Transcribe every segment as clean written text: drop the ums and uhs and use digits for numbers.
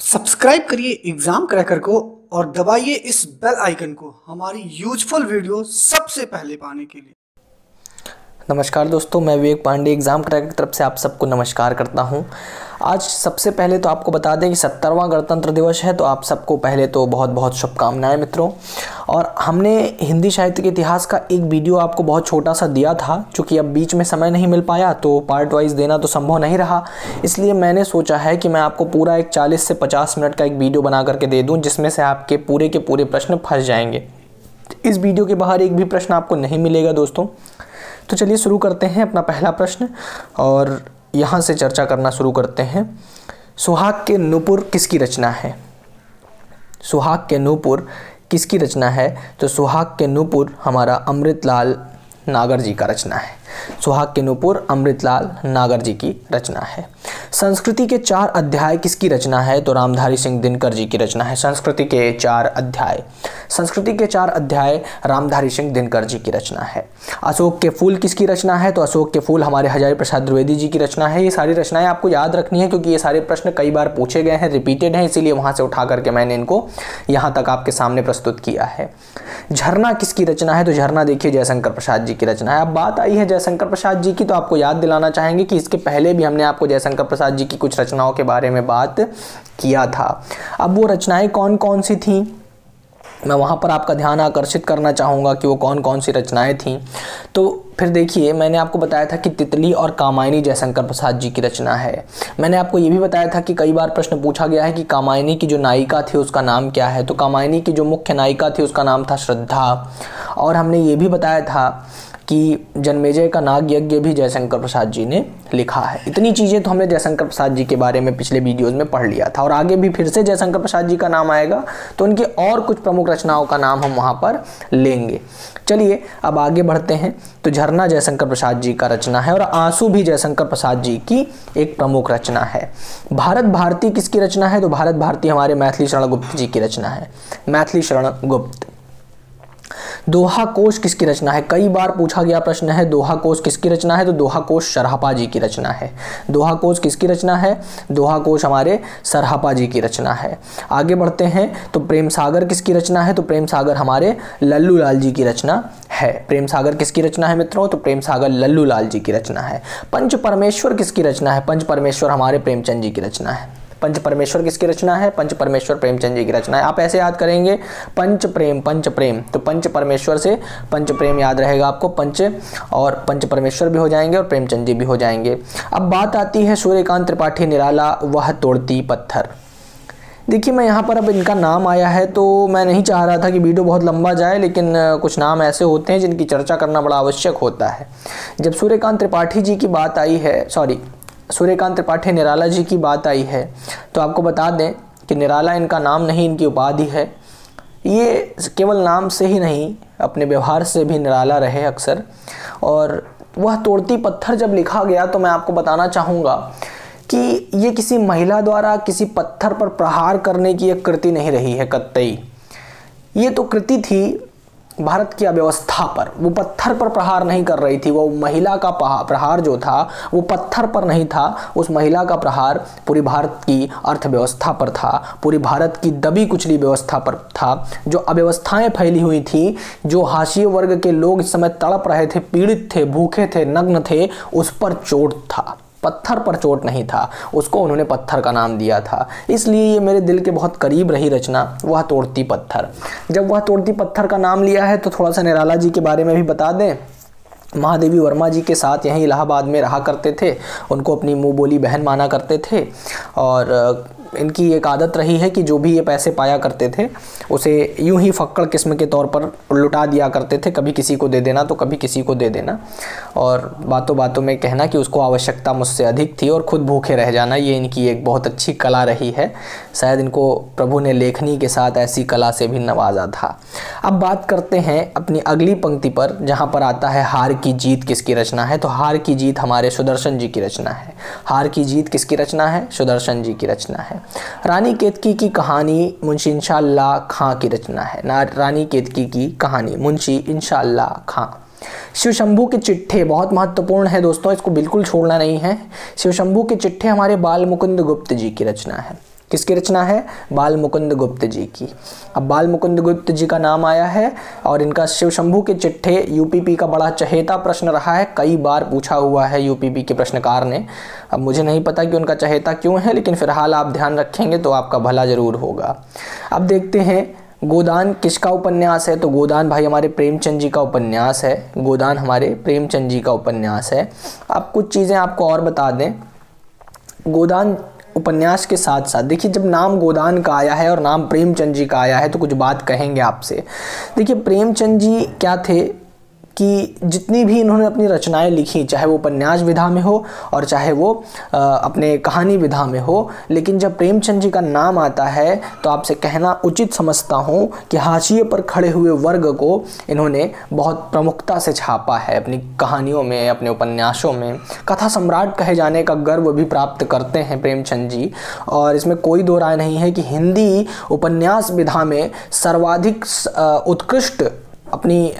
Subscribe करिए exam cracker को और दबाइए इस बेल आइकन को हमारी यूजफुल वीडियो सबसे पहले पाने के लिए। नमस्कार दोस्तों, मैं विवेक पांडे एग्ज़ाम क्रैकर की तरफ से आप सबको नमस्कार करता हूं। आज सबसे पहले तो आपको बता दें कि 70वां गणतंत्र दिवस है, तो आप सबको पहले तो बहुत बहुत शुभकामनाएं मित्रों। और हमने हिंदी साहित्य के इतिहास का एक वीडियो आपको बहुत छोटा सा दिया था, चूँकि अब बीच में समय नहीं मिल पाया तो पार्ट वाइज देना तो संभव नहीं रहा, इसलिए मैंने सोचा है कि मैं आपको पूरा एक 40 से 50 मिनट का एक वीडियो बना करके दे दूँ, जिसमें से आपके पूरे के पूरे प्रश्न फंस जाएंगे। इस वीडियो के बाहर एक भी प्रश्न आपको नहीं मिलेगा दोस्तों। तो चलिए शुरू करते हैं अपना पहला प्रश्न और यहाँ से चर्चा करना शुरू करते हैं। सुहाग के नूपुर किसकी रचना है? सुहाग के नूपुर किसकी रचना है? तो सुहाग के नूपुर हमारा अमृतलाल नागर जी का रचना है। सुहाग के नूपुर अमृतलाल नागर जी की रचना है। संस्कृति के 4 अध्याय किसकी रचना है? तो रामधारी सिंह दिनकर जी की रचना है। संस्कृति के 4 अध्याय, संस्कृति के 4 अध्याय रामधारी सिंह दिनकर जी की रचना है। अशोक के फूल किसकी रचना है? तो अशोक के फूल हमारे हजारी प्रसाद द्विवेदी जी की रचना है। ये सारी रचनाएं आपको याद रखनी है, क्योंकि ये सारे प्रश्न कई बार पूछे गए हैं, रिपीटेड हैं, इसीलिए वहां से उठा करके मैंने इनको यहाँ तक आपके सामने प्रस्तुत किया है। झरना किसकी रचना है? तो झरना देखिए जयशंकर प्रसाद जी की रचना है। अब बात आई है जयशंकर प्रसाद जी की, तो आपको याद दिलाना चाहेंगे कि इसके पहले भी हमने आपको जयशंकर प्रसाद जी की कुछ रचनाओं के बारे में बात किया था। अब वो रचनाएं कौन कौन सी थीं, मैं वहाँ पर आपका ध्यान आकर्षित करना चाहूँगा कि वो कौन कौन सी रचनाएं थीं। तो फिर देखिए, मैंने आपको बताया था कि तितली और कामायनी जयशंकर प्रसाद जी की रचना है। मैंने आपको ये भी बताया था कि कई बार प्रश्न पूछा गया है कि कामायनी की जो नायिका थी उसका नाम क्या है? तो कामायनी की जो मुख्य नायिका थी उसका नाम था श्रद्धा। और हमने ये भी बताया था कि जन्मेजय का नाग यज्ञ भी जयशंकर प्रसाद जी ने लिखा है। इतनी चीज़ें तो हमने जयशंकर प्रसाद जी के बारे में पिछले वीडियोज़ में पढ़ लिया था, और आगे भी फिर से जयशंकर प्रसाद जी का नाम आएगा तो उनकी और कुछ प्रमुख रचनाओं का नाम हम वहाँ पर लेंगे। चलिए अब आगे बढ़ते हैं। तो झरना जयशंकर प्रसाद जी का रचना है और आंसू भी जयशंकर प्रसाद जी की एक प्रमुख रचना है। भारत भारती किसकी रचना है? तो भारत भारती हमारे मैथिली शरण गुप्त जी की रचना है। मैथिली शरण गुप्त। दोहा कोश किसकी रचना है? कई बार पूछा गया प्रश्न है, दोहा कोश किसकी रचना है? तो दोहा कोश सरहपा जी की रचना है। दोहा कोश किसकी रचना है? दोहा कोश हमारे सरहपा जी की रचना है। आगे बढ़ते हैं। तो प्रेम सागर किसकी रचना है? तो प्रेम सागर हमारे लल्लू लाल जी की रचना है। प्रेम सागर किसकी रचना है मित्रों? तो प्रेम सागर लल्लू लाल जी की रचना है। पंच परमेश्वर किसकी रचना है? पंच परमेश्वर हमारे प्रेमचंद जी की रचना है। पंच परमेश्वर किसकी रचना है? पंच परमेश्वर प्रेमचंद जी की रचना है। आप ऐसे याद करेंगे, पंच प्रेम, तो पंच परमेश्वर से पंच प्रेम याद रहेगा आपको, पंच और पंच परमेश्वर भी हो जाएंगे और प्रेमचंद जी भी हो जाएंगे। अब बात आती है सूर्यकांत त्रिपाठी निराला वह तोड़ती पत्थर। देखिए, मैं यहाँ पर अब इनका नाम आया है तो मैं नहीं चाह रहा था कि वीडियो बहुत लंबा जाए, लेकिन कुछ नाम ऐसे होते हैं जिनकी चर्चा करना बड़ा आवश्यक होता है। जब सूर्यकांत त्रिपाठी जी की बात आई है, सूर्यकांत त्रिपाठी निराला जी की बात आई है, तो आपको बता दें कि निराला इनका नाम नहीं, इनकी उपाधि है। ये केवल नाम से ही नहीं, अपने व्यवहार से भी निराला रहे अक्सर। और वह तोड़ती पत्थर जब लिखा गया तो मैं आपको बताना चाहूँगा कि ये किसी महिला द्वारा किसी पत्थर पर प्रहार करने की एक कृति नहीं रही है कतई। ये तो कृति थी भारत की अव्यवस्था पर। वो पत्थर पर प्रहार नहीं कर रही थी, वो महिला का प्रहार जो था वो पत्थर पर नहीं था, उस महिला का प्रहार पूरी भारत की अर्थव्यवस्था पर था, पूरी भारत की दबी कुचली व्यवस्था पर था। जो अव्यवस्थाएं फैली हुई थी, जो हाशिए वर्ग के लोग इस समय तड़प रहे थे, पीड़ित थे, भूखे थे, नग्न थे, उस पर चोट था, पत्थर पर चोट नहीं था। उसको उन्होंने पत्थर का नाम दिया था। इसलिए ये मेरे दिल के बहुत करीब रही रचना, वह तोड़ती पत्थर। जब वह तोड़ती पत्थर का नाम लिया है तो थोड़ा सा निराला जी के बारे में भी बता दें। महादेवी वर्मा जी के साथ यहीं इलाहाबाद में रहा करते थे, उनको अपनी मुँह बोली बहन माना करते थे। और इनकी एक आदत रही है कि जो भी ये पैसे पाया करते थे उसे यूं ही फक्कड़ किस्म के तौर पर लुटा दिया करते थे, कभी किसी को दे देना तो कभी किसी को दे देना, और बातों बातों में कहना कि उसको आवश्यकता मुझसे अधिक थी और खुद भूखे रह जाना। ये इनकी एक बहुत अच्छी कला रही है। शायद इनको प्रभु ने लेखनी के साथ ऐसी कला से भी नवाजा था। अब बात करते हैं अपनी अगली पंक्ति पर, जहाँ पर आता है हार की जीत किसकी रचना है? तो हार की जीत हमारे सुदर्शन जी की रचना है। हार की जीत किसकी रचना है? सुदर्शन जी की रचना है। रानी केतकी की कहानी मुंशी इंशाअल्लाह खां की रचना है। रानी केतकी की कहानी मुंशी इंशाअल्लाह खां। शिव शंभू के चिट्ठे बहुत महत्वपूर्ण है दोस्तों, इसको बिल्कुल छोड़ना नहीं है। शिव शंभू के चिट्ठे हमारे बाल मुकुंद गुप्त जी की रचना है। किसकी रचना है? बाल मुकुंद गुप्त जी की। अब बाल मुकुंद गुप्त जी का नाम आया है और इनका शिव शंभू के चिट्ठे यूपीपी का बड़ा चहेता प्रश्न रहा है, कई बार पूछा हुआ है यूपीपी के प्रश्नकार ने। अब मुझे नहीं पता कि उनका चहेता क्यों है, लेकिन फिलहाल आप ध्यान रखेंगे तो आपका भला जरूर होगा। अब देखते हैं गोदान किसका उपन्यास है? तो गोदान भाई हमारे प्रेमचंद जी का उपन्यास है। गोदान हमारे प्रेमचंद जी का उपन्यास है। अब कुछ चीज़ें आपको और बता दें, गोदान उपन्यास के साथ साथ देखिए, जब नाम गोदान का आया है और नाम प्रेमचंद जी का आया है तो कुछ बात कहेंगे आपसे। देखिए प्रेमचंद जी क्या थे कि जितनी भी इन्होंने अपनी रचनाएं लिखी, चाहे वो उपन्यास विधा में हो और चाहे वो अपने कहानी विधा में हो, लेकिन जब प्रेमचंद जी का नाम आता है तो आपसे कहना उचित समझता हूँ कि हाशिए पर खड़े हुए वर्ग को इन्होंने बहुत प्रमुखता से छापा है अपनी कहानियों में, अपने उपन्यासों में। कथा सम्राट कहे जाने का गर्व भी प्राप्त करते हैं प्रेमचंद जी, और इसमें कोई दो राय नहीं है कि हिंदी उपन्यास विधा में सर्वाधिक उत्कृष्ट अपनी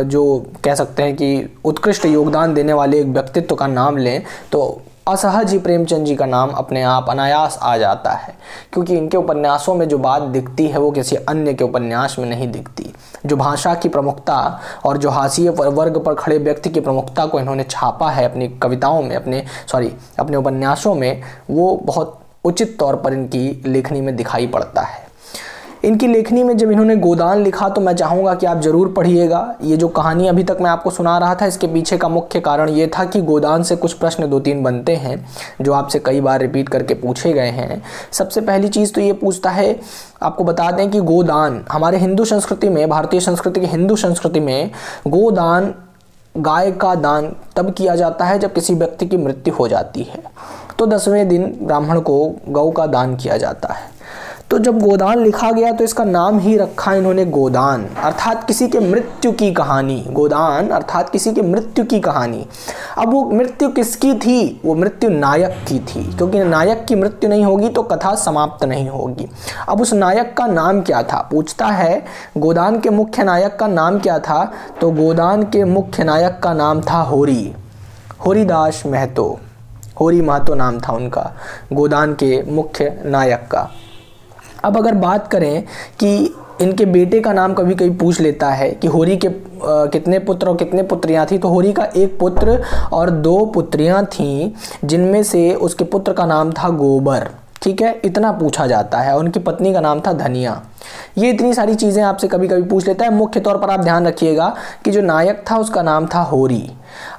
जो कह सकते हैं कि उत्कृष्ट योगदान देने वाले एक व्यक्तित्व का नाम लें तो असहज ही प्रेमचंद जी का नाम अपने आप अनायास आ जाता है, क्योंकि इनके उपन्यासों में जो बात दिखती है वो किसी अन्य के उपन्यास में नहीं दिखती। जो भाषा की प्रमुखता और जो हाशिए वर्ग पर खड़े व्यक्ति की प्रमुखता को इन्होंने छापा है अपनी कविताओं में, अपने उपन्यासों में, वो बहुत उचित तौर पर इनकी लेखनी में दिखाई पड़ता है। इनकी लेखनी में जब इन्होंने गोदान लिखा तो मैं चाहूँगा कि आप ज़रूर पढ़िएगा। ये जो कहानी अभी तक मैं आपको सुना रहा था, इसके पीछे का मुख्य कारण ये था कि गोदान से कुछ प्रश्न 2-3 बनते हैं जो आपसे कई बार रिपीट करके पूछे गए हैं। सबसे पहली चीज़ तो ये पूछता है, आपको बता दें कि गोदान हमारे हिंदू संस्कृति में, भारतीय संस्कृति की हिंदू संस्कृति में गोदान, गाय का दान तब किया जाता है जब किसी व्यक्ति की मृत्यु हो जाती है, तो 10वें दिन ब्राह्मण को गौ का दान किया जाता है। तो जब गोदान लिखा गया तो इसका नाम ही रखा इन्होंने गोदान, अर्थात किसी के मृत्यु की कहानी। गोदान अर्थात किसी के मृत्यु की कहानी। अब वो मृत्यु किसकी थी? वो मृत्यु नायक की थी, क्योंकि नायक की मृत्यु नहीं होगी तो कथा समाप्त नहीं होगी। अब उस नायक का नाम क्या था? पूछता है गोदान के मुख्य नायक का नाम क्या था? तो गोदान के मुख्य नायक का नाम था होरीदास महतो। होरी महतो नाम था उनका, गोदान के मुख्य नायक का। अब अगर बात करें कि इनके बेटे का नाम कभी कभी पूछ लेता है कि होरी के कितने पुत्र और कितने पुत्रियां थी, तो होरी का 1 पुत्र और 2 पुत्रियां थीं, जिनमें से उसके पुत्र का नाम था गोबर। ठीक है, इतना पूछा जाता है। उनकी पत्नी का नाम था धनिया। ये इतनी सारी चीज़ें आपसे कभी कभी पूछ लेता है। मुख्य तौर पर आप ध्यान रखिएगा कि जो नायक था उसका नाम था होरी।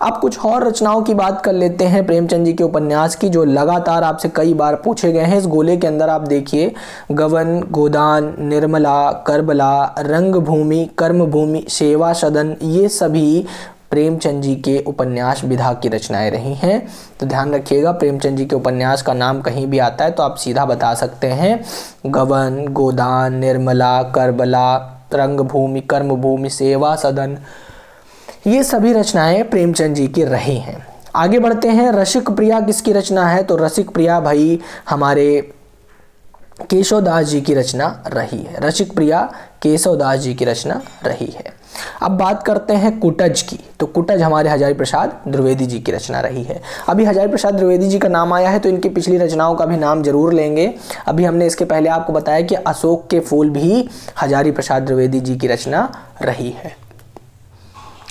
आप कुछ और रचनाओं की बात कर लेते हैं प्रेमचंद जी के उपन्यास की, जो लगातार आपसे कई बार पूछे गए हैं। इस गोले के अंदर आप देखिए, गवन, गोदान, निर्मला, करबला, रंगभूमि, कर्मभूमि, सेवा सदन, ये सभी प्रेमचंद जी के उपन्यास विधा की रचनाएं रही हैं। तो ध्यान रखिएगा, प्रेमचंद जी के उपन्यास का नाम कहीं भी आता है तो आप सीधा बता सकते हैं गवन, गोदान, निर्मला, करबला, रंगभूमि, कर्मभूमि, सेवा सदन, ये सभी रचनाएं प्रेमचंद जी की रही हैं। आगे बढ़ते हैं, रसिक प्रिया किसकी रचना है? तो रसिक प्रिया भाई हमारे केशवदास जी की रचना रही है। रसिक प्रिया केशवदास जी की रचना रही है। अब बात करते हैं कुटज की, तो कुटज हमारे हजारी प्रसाद द्विवेदी जी की रचना रही है। अभी हजारी प्रसाद द्विवेदी जी का नाम आया है तो इनकी पिछली रचनाओं का भी नाम जरूर लेंगे। अभी हमने इसके पहले आपको बताया कि अशोक के फूल भी हजारी प्रसाद द्विवेदी जी की रचना रही है।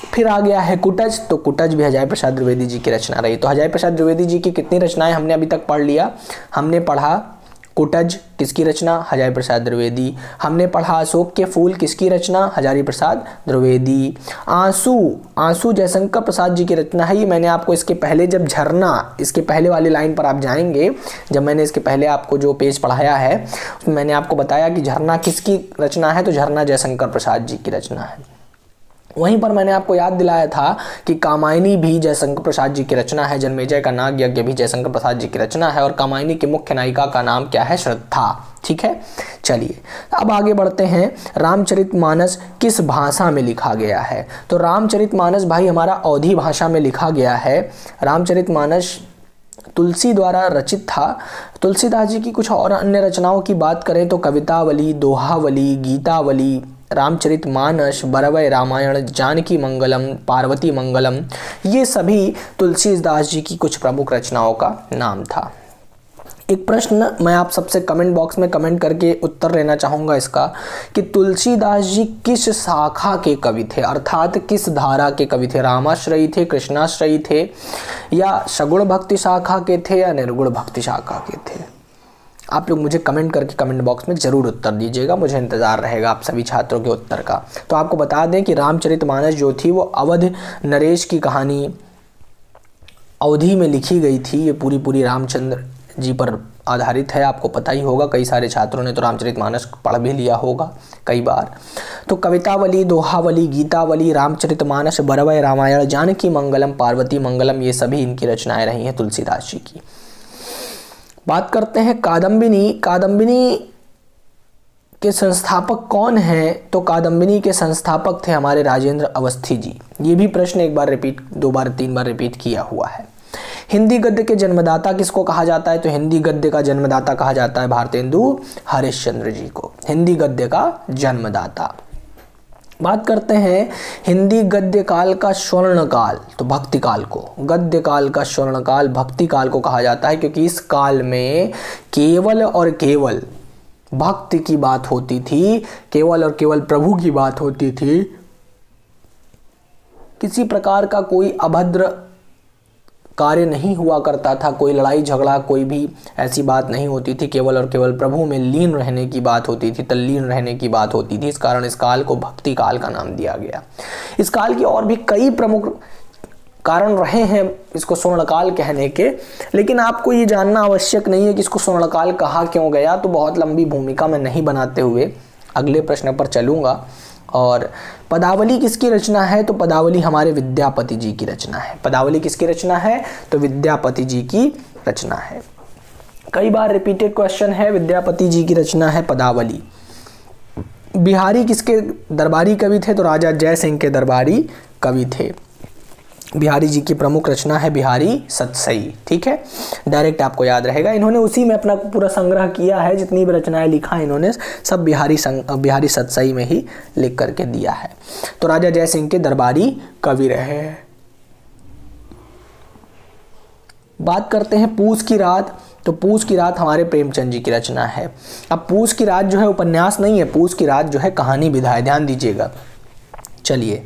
फिर आ गया है कुटज, तो कुटज भी हजारी प्रसाद द्विवेदी जी की रचना रही। तो हजारी प्रसाद द्विवेदी जी की कितनी रचनाएं हमने अभी तक पढ़ लिया? हमने पढ़ा कुटज किसकी रचना? हजारी प्रसाद द्विवेदी। हमने पढ़ा अशोक के फूल किसकी रचना? हजारी प्रसाद द्विवेदी। आंसू जयशंकर प्रसाद जी की रचना है। ये मैंने आपको इसके पहले, जब झरना, इसके पहले वाली लाइन पर आप जाएंगे, जब मैंने इसके पहले आपको जो पेज पढ़ाया है उसमें मैंने आपको बताया कि झरना किसकी रचना है, तो झरना जयशंकर प्रसाद जी की रचना है। वहीं पर मैंने आपको याद दिलाया था कि कामायनी भी जयशंकर प्रसाद जी की रचना है। जन्मेजय का नाग यज्ञ भी जयशंकर प्रसाद जी की रचना है। और कामायनी की मुख्य नायिका का नाम क्या है? श्रद्धा। ठीक है, चलिए अब आगे बढ़ते हैं। रामचरितमानस किस भाषा में लिखा गया है? तो रामचरितमानस भाई हमारा अवधी भाषा में लिखा गया है। रामचरितमानस तुलसी द्वारा रचित था। तुलसीदास जी की कुछ और अन्य रचनाओं की बात करें तो कवितावली, दोहावली, गीतावली, रामचरितमानस, बरवय रामायण, जानकी मंगलम, पार्वती मंगलम, ये सभी तुलसीदास जी की कुछ प्रमुख रचनाओं का नाम था। एक प्रश्न मैं आप सबसे कमेंट बॉक्स में कमेंट करके उत्तर लेना चाहूँगा इसका, कि तुलसीदास जी किस शाखा के कवि थे, अर्थात किस धारा के कवि थे? रामाश्रयी थे, कृष्णाश्रयी थे, या सगुण भक्ति शाखा के थे, या निर्गुण भक्ति शाखा के थे? आप लोग मुझे कमेंट करके कमेंट बॉक्स में ज़रूर उत्तर दीजिएगा, मुझे इंतज़ार रहेगा आप सभी छात्रों के उत्तर का। तो आपको बता दें कि रामचरितमानस जो थी वो अवध नरेश की कहानी अवधि में लिखी गई थी। ये पूरी रामचंद्र जी पर आधारित है, आपको पता ही होगा, कई सारे छात्रों ने तो रामचरितमानस पढ़ भी लिया होगा कई बार। तो कवितावली, दोहावली, गीतावली, रामचरितमानस, बरवय रामायण, जानकी मंगलम, पार्वती मंगलम, ये सभी इनकी रचनाएं रही हैं तुलसीदास जी की। बात करते हैं कादम्बिनी। कादम्बिनी के संस्थापक कौन हैं? तो कादम्बिनी के संस्थापक थे हमारे राजेंद्र अवस्थी जी। ये भी प्रश्न एक बार रिपीट, 2 बार 3 बार रिपीट किया हुआ है। हिंदी गद्य के जन्मदाता किसको कहा जाता है? तो हिंदी गद्य का जन्मदाता कहा जाता है भारतेंदु हरिश्चंद्र जी को, हिंदी गद्य का जन्मदाता। बात करते हैं हिंदी गद्य काल का स्वर्ण काल, तो भक्ति काल को, गद्य काल का स्वर्ण काल भक्ति काल को कहा जाता है, क्योंकि इस काल में केवल और केवल भक्ति की बात होती थी, केवल और केवल प्रभु की बात होती थी। किसी प्रकार का कोई अभद्र कार्य नहीं हुआ करता था, कोई लड़ाई झगड़ा, कोई भी ऐसी बात नहीं होती थी, केवल और केवल प्रभु में लीन रहने की बात होती थी, तल्लीन रहने की बात होती थी। इस कारण इस काल को भक्ति काल का नाम दिया गया। इस काल की और भी कई प्रमुख कारण रहे हैं इसको स्वर्णकाल कहने के, लेकिन आपको ये जानना आवश्यक नहीं है कि इसको स्वर्णकाल कहा क्यों गया। तो बहुत लंबी भूमिका में नहीं बनाते हुए अगले प्रश्न पर चलूँगा। और पदावली किसकी रचना है? तो पदावली हमारे विद्यापति जी की रचना है। पदावली किसकी रचना है? तो विद्यापति जी की रचना है। कई बार रिपीटेड क्वेश्चन है, विद्यापति जी की रचना है पदावली। बिहारी किसके दरबारी कवि थे? तो राजा जय सिंह के दरबारी कवि थे। बिहारी जी की प्रमुख रचना है बिहारी सतसई। ठीक है, डायरेक्ट आपको याद रहेगा। इन्होंने उसी में अपना पूरा संग्रह किया है, जितनी भी रचनाएं लिखा है इन्होंने सब बिहारी सतसई में ही लिख करके दिया है। तो राजा जय सिंह के दरबारी कवि रहे हैं। बात करते हैं पूस की रात। तो पूस की रात हमारे प्रेमचंद जी की रचना है। अब पूस की रात जो है उपन्यास नहीं है, पूस की रात जो है कहानी विधा है, ध्यान दीजिएगा। चलिए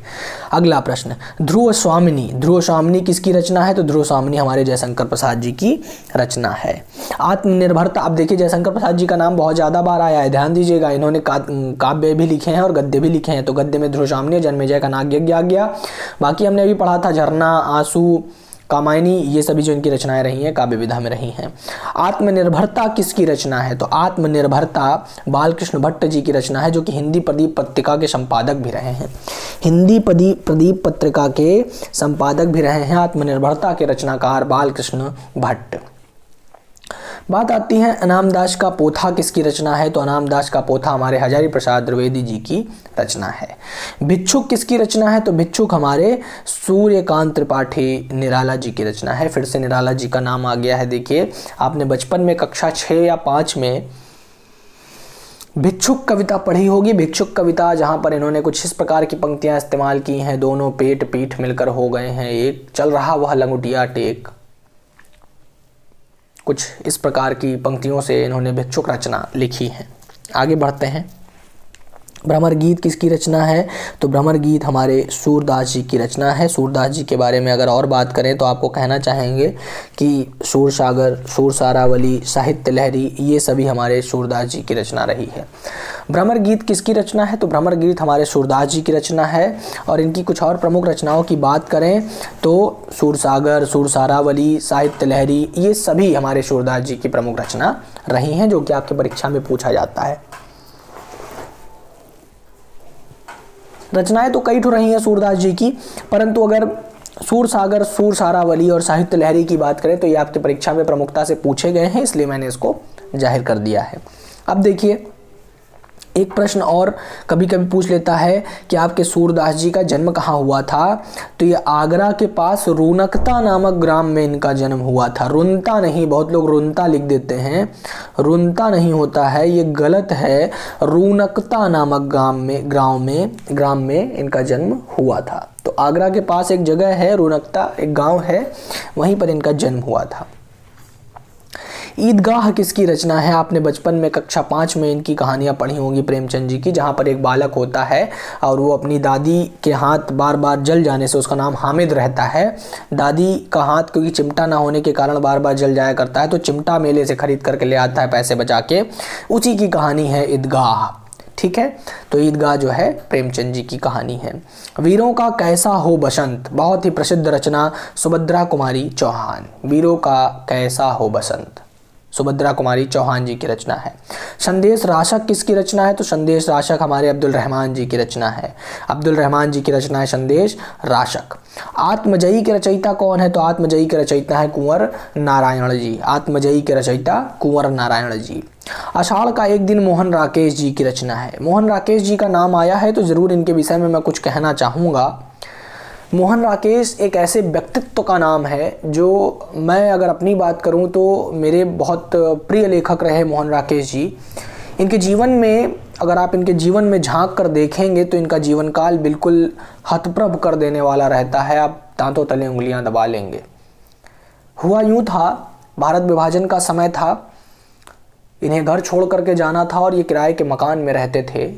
अगला प्रश्न, ध्रुव स्वामिनी। ध्रुव स्वामिनी किसकी रचना है? तो ध्रुव स्वामिनी हमारे जयशंकर प्रसाद जी की रचना है। आत्मनिर्भरता, अब देखिए जयशंकर प्रसाद जी का नाम बहुत ज़्यादा बार आया है, ध्यान दीजिएगा। इन्होंने काव्य भी लिखे हैं और गद्य भी लिखे हैं। तो गद्य में ध्रुव स्वामिनी, जन्मेजय का नागयज्ञ आ गया। बाकी हमने अभी पढ़ा था झरना, आंसू, कामायनी, ये सभी जो इनकी रचनाएं रही हैं काव्य विधा में रही हैं। आत्मनिर्भरता किसकी रचना है? तो आत्मनिर्भरता बालकृष्ण भट्ट जी की रचना है, जो कि हिंदी प्रदीप पत्रिका के संपादक भी रहे हैं। हिंदी प्रदीप पत्रिका के संपादक भी रहे हैं आत्मनिर्भरता के रचनाकार बालकृष्ण भट्ट। बात आती है अनामदास का पोथा किसकी रचना है? तो अनामदास का पोथा हमारे हजारी प्रसाद द्विवेदी जी की रचना है। भिक्षुक किसकी रचना है? तो भिक्षुक हमारे सूर्यकांत त्रिपाठी निराला जी की रचना है। फिर से निराला जी का नाम आ गया है। देखिए आपने बचपन में कक्षा 6 या 5 में भिक्षुक कविता पढ़ी होगी। भिक्षुक कविता जहाँ पर इन्होंने कुछ इस प्रकार की पंक्तियाँ इस्तेमाल की हैं, दोनों पेट पीठ मिलकर हो गए हैं एक, चल रहा वह लंगुटिया टेक, कुछ इस प्रकार की पंक्तियों से इन्होंने भिक्षुक रचना लिखी है। आगे बढ़ते हैं। भ्रमर गीत किसकी रचना है? तो भ्रमर गीत हमारे सूरदास जी की रचना है। सूरदास जी के बारे में अगर और बात करें तो आपको कहना चाहेंगे कि सूरसागर, सूरसारावली, साहित्य लहरी, ये सभी हमारे सूरदास जी की रचना रही है। भ्रमर गीत किसकी रचना है? तो भ्रमर गीत हमारे सूरदास जी की रचना है। और इनकी कुछ और प्रमुख रचनाओं की बात करें तो सूरसागर, सूरसारावली, साहित्य लहरी, ये सभी हमारे सूरदास जी की प्रमुख रचना रही हैं, जो कि आपके परीक्षा में पूछा जाता है। रचनाएं तो कई ठो रही हैं सूरदास जी की, परंतु अगर सूरसागर, सूरसारावली और साहित्य लहरी की बात करें तो ये आपकी परीक्षा में प्रमुखता से पूछे गए हैं, इसलिए मैंने इसको जाहिर कर दिया है। अब देखिए एक प्रश्न और कभी कभी पूछ लेता है कि आपके सूरदास जी का जन्म कहाँ हुआ था? तो ये आगरा के पास रुनकता नामक ग्राम में इनका जन्म हुआ था। रुनता नहीं, बहुत लोग रुनता लिख देते हैं, रुनता नहीं होता है, ये गलत है। रुनकता नामक ग्राम में इनका जन्म हुआ था। तो आगरा के पास एक जगह है रुनकता, एक गाँव है, वहीं पर इनका जन्म हुआ था। ईदगाह किसकी रचना है? आपने बचपन में कक्षा 5 में इनकी कहानियाँ पढ़ी होंगी प्रेमचंद जी की, जहाँ पर एक बालक होता है और वो अपनी दादी के हाथ बार बार जल जाने से, उसका नाम हामिद रहता है, दादी का हाथ क्योंकि चिमटा ना होने के कारण बार बार जल जाया करता है, तो चिमटा मेले से खरीद करके ले आता है पैसे बचा के। उसी की कहानी है ईदगाह। ठीक है, तो ईदगाह जो है प्रेमचंद जी की कहानी है। वीरों का कैसा हो बसंत, बहुत ही प्रसिद्ध रचना, सुभद्रा कुमारी चौहान। वीरों का कैसा हो बसंत, सुभद्रा कुमारी चौहान जी की रचना है। संदेश राशक किसकी रचना है? तो संदेश राशक हमारे अब्दुल रहमान जी की रचना है। अब्दुल रहमान जी की रचना है संदेश राशक। आत्मजयी के रचयिता कौन है? तो आत्मजयी के रचयिता है कुंवर नारायण जी। आत्मजयी के रचयिता कुंवर नारायण जी। आषाढ़ का एक दिन मोहन राकेश जी की रचना है। मोहन राकेश जी का नाम आया है तो ज़रूर इनके विषय में मैं कुछ कहना चाहूँगा। मोहन राकेश एक ऐसे व्यक्तित्व का नाम है जो, मैं अगर अपनी बात करूं तो मेरे बहुत प्रिय लेखक रहे मोहन राकेश जी। इनके जीवन में, अगर आप इनके जीवन में झांक कर देखेंगे तो इनका जीवन काल बिल्कुल हतप्रभ कर देने वाला रहता है, आप दांतों तले उंगलियां दबा लेंगे। हुआ यूँ था, भारत विभाजन का समय था, इन्हें घर छोड़ करके जाना था और ये किराए के मकान में रहते थे।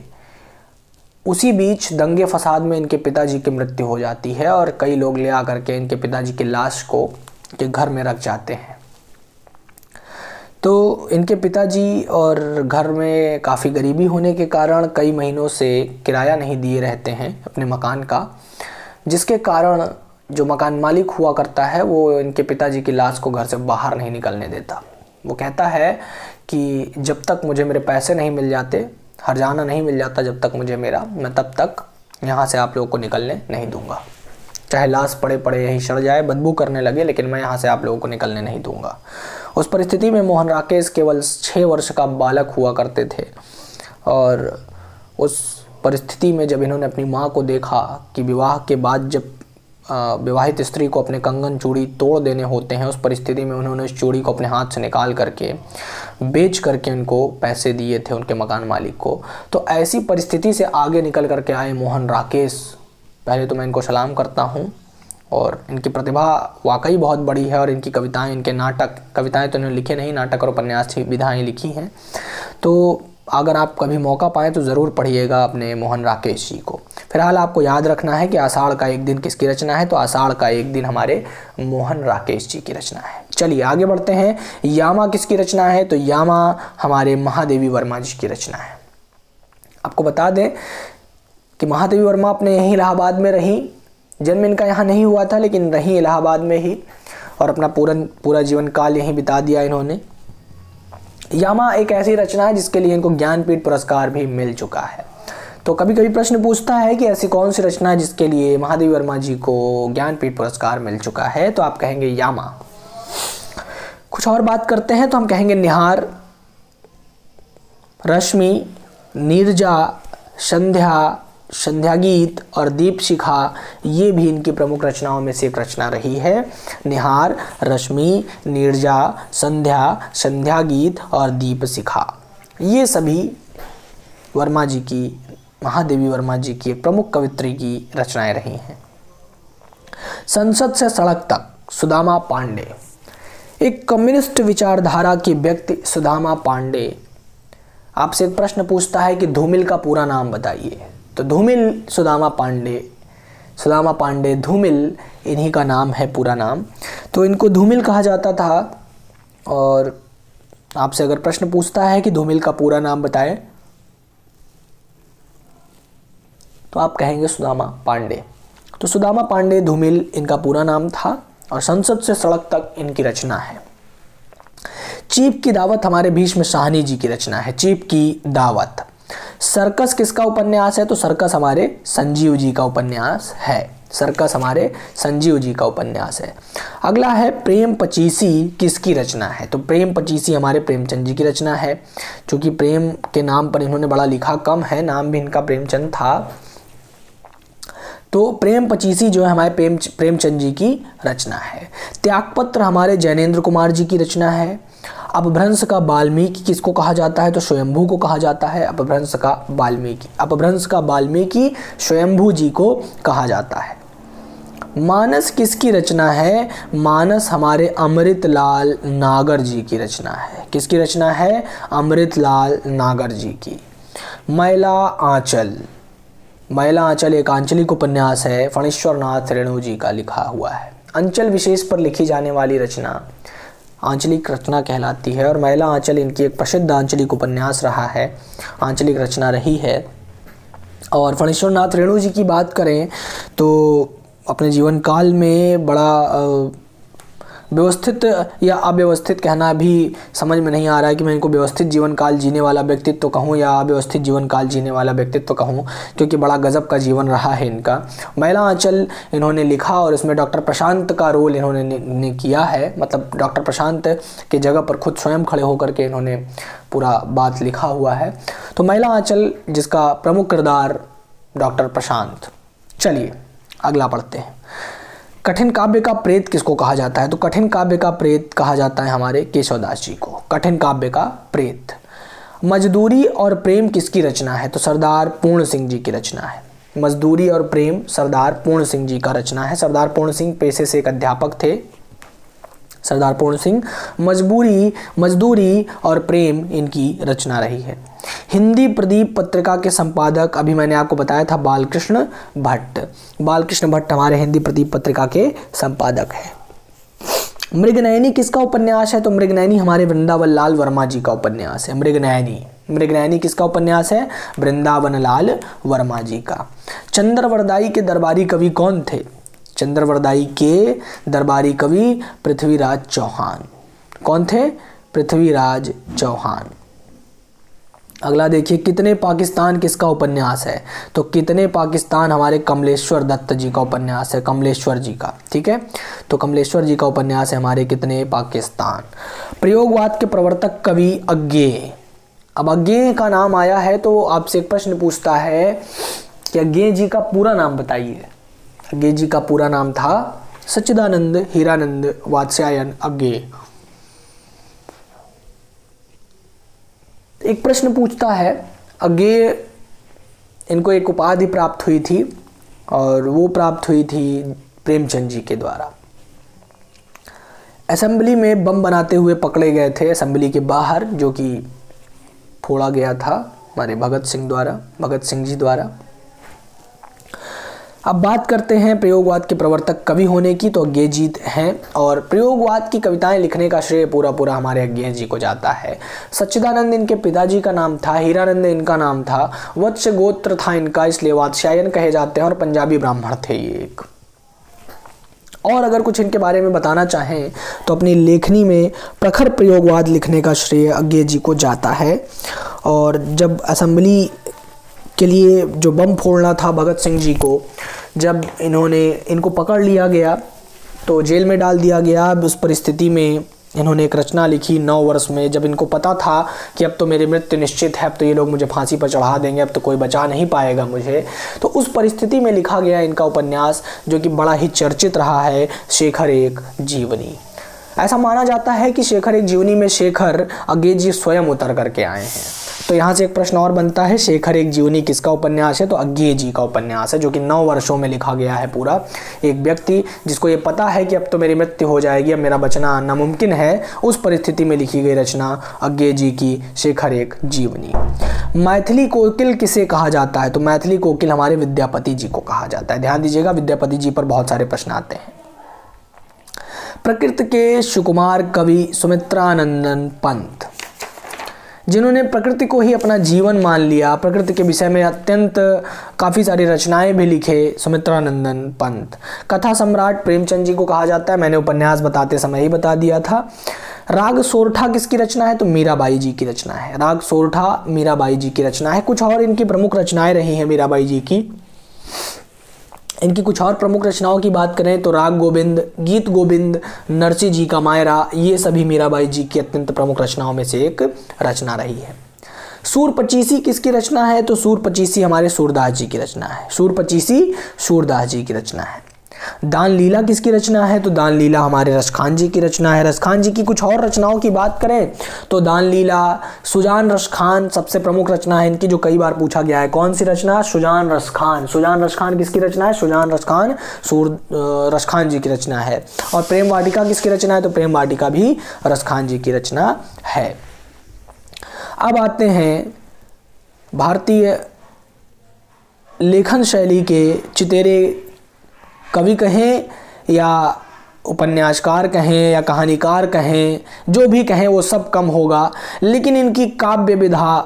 उसी बीच दंगे फसाद में इनके पिताजी की मृत्यु हो जाती है और कई लोग ले आकर के इनके पिताजी की लाश को के घर में रख जाते हैं। तो इनके पिताजी और घर में काफ़ी गरीबी होने के कारण कई महीनों से किराया नहीं दिए रहते हैं अपने मकान का, जिसके कारण जो मकान मालिक हुआ करता है वो इनके पिताजी की लाश को घर से बाहर नहीं निकलने देता। वो कहता है कि जब तक मुझे मेरे पैसे नहीं मिल जाते, हर्जाना नहीं मिल जाता जब तक मुझे मेरा, मैं तब तक यहाँ से आप लोगों को निकलने नहीं दूंगा। चाहे लाश पड़े पड़े यहीं सड़ जाए, बदबू करने लगे, लेकिन मैं यहाँ से आप लोगों को निकलने नहीं दूंगा। उस परिस्थिति में मोहन राकेश केवल 6 वर्ष का बालक हुआ करते थे और उस परिस्थिति में जब इन्होंने अपनी माँ को देखा कि विवाह के बाद जब विवाहित स्त्री को अपने कंगन चूड़ी तोड़ देने होते हैं, उस परिस्थिति में उन्होंने उस चूड़ी को अपने हाथ से निकाल करके बेच करके उनको पैसे दिए थे उनके मकान मालिक को। तो ऐसी परिस्थिति से आगे निकल करके आए मोहन राकेश। पहले तो मैं इनको सलाम करता हूँ और इनकी प्रतिभा वाकई बहुत बड़ी है और इनकी कविताएं, इनके नाटक, कविताएं तो इन्होंने लिखे नहीं, नाटक और उपन्यास की विधाएँ लिखी हैं। तो अगर आप कभी मौका पाएँ तो ज़रूर पढ़िएगा अपने मोहन राकेश जी को। फिलहाल आपको याद रखना है कि आषाढ़ का एक दिन किसकी रचना है? तो आषाढ़ का एक दिन हमारे मोहन राकेश जी की रचना है। चलिए आगे बढ़ते हैं। यामा किसकी रचना है? तो यामा हमारे महादेवी वर्मा जी की रचना है। आपको बता दें कि महादेवी वर्मा अपने यहीं इलाहाबाद में रही, जन्म इनका यहाँ नहीं हुआ था लेकिन रही इलाहाबाद में ही और अपना पूरा जीवन काल यहीं बिता दिया इन्होंने। यामा एक ऐसी रचना है जिसके लिए इनको ज्ञानपीठ पुरस्कार भी मिल चुका है। तो कभी कभी प्रश्न पूछता है कि ऐसी कौन सी रचना है जिसके लिए महादेवी वर्मा जी को ज्ञानपीठ पुरस्कार मिल चुका है? तो आप कहेंगे यामा। कुछ और बात करते हैं तो हम कहेंगे निहार, रश्मि, नीरजा, संध्या, संध्या गीत और दीप शिखा, ये भी इनकी प्रमुख रचनाओं में से एक रचना रही है। निहार, रश्मि, नीरजा, संध्या, संध्या गीत और दीप शिखा, ये सभी वर्मा जी की, महादेवी वर्मा जी की प्रमुख कवित्री की रचनाएं रही हैं। संसद से सड़क तक, सुदामा पांडे। एक कम्युनिस्ट विचारधारा के व्यक्ति सुदामा पांडे आपसे एक प्रश्न पूछता है कि धूमिल का पूरा नाम बताइए। तो धूमिल सुदामा पांडे धूमिल इन्हीं का नाम है, पूरा नाम। तो इनको धूमिल कहा जाता था और आपसे अगर प्रश्न पूछता है कि धूमिल का पूरा नाम बताएं तो आप कहेंगे सुदामा पांडे। तो सुदामा पांडे धूमिल इनका पूरा नाम था और संसद से सड़क तक इनकी रचना है। चीप की दावत हमारे भीष्म साहनी जी की रचना है। चीप की दावत। सर्कस किसका उपन्यास है? तो सर्कस हमारे संजीव जी का उपन्यास है। सर्कस हमारे संजीव जी का उपन्यास है। अगला है प्रेम पचीसी किसकी रचना है? तो प्रेम पचीसी हमारे प्रेमचंद जी की रचना है। चूँकि प्रेम के नाम पर इन्होंने बड़ा लिखा कम है, नाम भी इनका प्रेमचंद था, तो प्रेम पचीसी जो है हमारे प्रेमचंद जी की रचना है। त्यागपत्र हमारे जैनेन्द्र कुमार जी की रचना है। अपभ्रंश का वाल्मीकि किसको कहा जाता है? तो स्वयंभू को कहा जाता है। अपभ्रंश का वाल्मीकि स्वयंभू जी को कहा जाता है। मानस किसकी रचना है? मानस हमारे अमृतलाल नागर जी की रचना है। किसकी रचना है? अमृतलाल नागर जी की। मैला आंचल, मैला आंचल एक आंचलिक उपन्यास है, फणीश्वर नाथ रेणु जी का लिखा हुआ है। अंचल विशेष पर लिखी जाने वाली रचना आंचलिक रचना कहलाती है और मैला आंचल इनकी एक प्रसिद्ध आंचलिक उपन्यास रहा है, आंचलिक रचना रही है। और फणीश्वर नाथ रेणु जी की बात करें तो अपने जीवन काल में बड़ा व्यवस्थित या अव्यवस्थित कहना भी समझ में नहीं आ रहा है कि मैं इनको व्यवस्थित जीवन काल जीने वाला व्यक्तित्व कहूँ या अव्यवस्थित जीवन काल जीने वाला व्यक्तित्व कहूँ, क्योंकि बड़ा गजब का जीवन रहा है इनका। मैला आंचल इन्होंने लिखा और इसमें डॉक्टर प्रशांत का रोल इन्होंने किया है, मतलब डॉक्टर प्रशांत की जगह पर खुद स्वयं खड़े होकर के इन्होंने पूरा बात लिखा हुआ है। तो मैला आंचल जिसका प्रमुख किरदार डॉक्टर प्रशांत। चलिए अगला पढ़ते हैं। कठिन काव्य का प्रेत किसको कहा जाता है? तो कठिन काव्य का प्रेत कहा जाता है हमारे केशवदास जी को। कठिन काव्य का प्रेत। मजदूरी और प्रेम किसकी रचना है? तो सरदार पूर्ण सिंह जी की रचना है। मजदूरी और प्रेम सरदार पूर्ण सिंह जी का रचना है। सरदार पूर्ण सिंह पेशे से एक अध्यापक थे। सरदार पूर्ण सिंह मजदूरी और प्रेम इनकी रचना रही है। हिंदी प्रदीप पत्रिका के संपादक अभी मैंने आपको बताया था बालकृष्ण भट्ट। बालकृष्ण भट्ट हमारे हिंदी प्रदीप पत्रिका के संपादक हैं। मृगनयनी किसका उपन्यास है? तो मृगनयनी हमारे वृंदावन लाल वर्मा जी का उपन्यास है। मृगनयनी किसका उपन्यास है? वृंदावन लाल वर्मा जी का। चंद्रवरदाई के दरबारी कवि कौन थे? चंद्रवरदाई के दरबारी कवि पृथ्वीराज चौहान। कौन थे? पृथ्वीराज चौहान। अगला देखिए, कितने पाकिस्तान किसका उपन्यास है? तो कितने पाकिस्तान हमारे कमलेश्वर दत्त जी का उपन्यास है, कमलेश्वर जी का। ठीक है, तो कमलेश्वर जी का उपन्यास है हमारे कितने पाकिस्तान। प्रयोगवाद के प्रवर्तक कवि अज्ञेय। अब अज्ञेय का नाम आया है तो आपसे एक प्रश्न पूछता है कि अज्ञेय जी का पूरा नाम बताइए। अज्ञेय जी का पूरा नाम था सच्चिदानंद हीरानंद वात्स्यायन अज्ञेय। एक प्रश्न पूछता है, अज्ञेय इनको एक उपाधि प्राप्त हुई थी और वो प्राप्त हुई थी प्रेमचंद जी के द्वारा। असेंबली में बम बनाते हुए पकड़े गए थे, असेंबली के बाहर, जो कि फोड़ा गया था हमारे भगत सिंह जी द्वारा। अब बात करते हैं प्रयोगवाद के प्रवर्तक कवि होने की, तो अज्ञेय जी हैं और प्रयोगवाद की कविताएं लिखने का श्रेय पूरा हमारे अज्ञेय जी को जाता है। सच्चिदानंद इनके पिताजी का नाम था, हीरानंद इनका नाम था, वत्स गोत्र था इनका, इसलिए वात्स्यायन कहे जाते हैं और पंजाबी ब्राह्मण थे ये एक। और अगर कुछ इनके बारे में बताना चाहें तो अपनी लेखनी में प्रखर प्रयोगवाद लिखने का श्रेय अज्ञेय जी को जाता है। और जब असेंबली के लिए जो बम फोड़ना था भगत सिंह जी को, जब इनको पकड़ लिया गया तो जेल में डाल दिया गया। उस परिस्थिति में इन्होंने एक रचना लिखी 9 वर्ष में, जब इनको पता था कि अब तो मेरी मृत्यु निश्चित है, अब तो ये लोग मुझे फांसी पर चढ़ा देंगे, अब तो कोई बचा नहीं पाएगा मुझे। तो उस परिस्थिति में लिखा गया इनका उपन्यास, जो कि बड़ा ही चर्चित रहा है, शेखर एक जीवनी। ऐसा माना जाता है कि शेखर एक जीवनी में शेखर अज्ञेय जी स्वयं उतर करके आए हैं। तो यहाँ से एक प्रश्न और बनता है, शेखर एक जीवनी किसका उपन्यास है? तो अज्ञेय जी का उपन्यास है, जो कि 9 वर्षों में लिखा गया है पूरा। एक व्यक्ति जिसको ये पता है कि अब तो मेरी मृत्यु हो जाएगी, अब मेरा बचना नामुमकिन है, उस परिस्थिति में लिखी गई रचना अज्ञेय जी की शेखर एक जीवनी। मैथिली कोकिल किसे कहा जाता है? तो मैथिली कोकिल हमारे विद्यापति जी को कहा जाता है। ध्यान दीजिएगा, विद्यापति जी पर बहुत सारे प्रश्न आते हैं। प्रकृति के सुकुमार कवि सुमित्रानंदन पंत, जिन्होंने प्रकृति को ही अपना जीवन मान लिया, प्रकृति के विषय में अत्यंत काफ़ी सारी रचनाएं भी लिखे, सुमित्रानंदन पंत। कथा सम्राट प्रेमचंद जी को कहा जाता है, मैंने उपन्यास बताते समय ही बता दिया था। राग सोरठा किसकी रचना है? तो मीराबाई जी की रचना है। राग सोरठा मीराबाई जी की रचना है। कुछ और इनकी प्रमुख रचनाएं रही हैं मीराबाई जी की। इनकी कुछ और प्रमुख रचनाओं की बात करें तो राग गोविंद, गीत गोविंद, नरसिंह जी का मायरा, ये सभी मीराबाई जी की अत्यंत प्रमुख रचनाओं में से एक रचना रही है। सूर पचीसी किसकी रचना है? तो सूर पचीसी हमारे सूरदास जी की रचना है। सूर पचीसी सूरदास जी की रचना है। दान लीला किसकी रचना है? तो दान लीला हमारे रसखान जी की रचना है। रसखान जी की कुछ और रचनाओं की बात करें तो दान लीला, सुजान रसखान सबसे प्रमुख रचना है इनकी, जो कई बार पूछा गया है। कौन सी रचना? सुजान रसखान। सुजान रसखान किसकी रचना है? सुजान रसखान रसखान जी की रचना है। और प्रेम वाटिका किसकी रचना है? तो प्रेम वाटिका भी रसखान जी की रचना है। अब आते हैं भारतीय लेखन शैली के चितेरे कवि कहें या उपन्यासकार कहें या कहानीकार कहें, जो भी कहें वो सब कम होगा, लेकिन इनकी काव्य विधा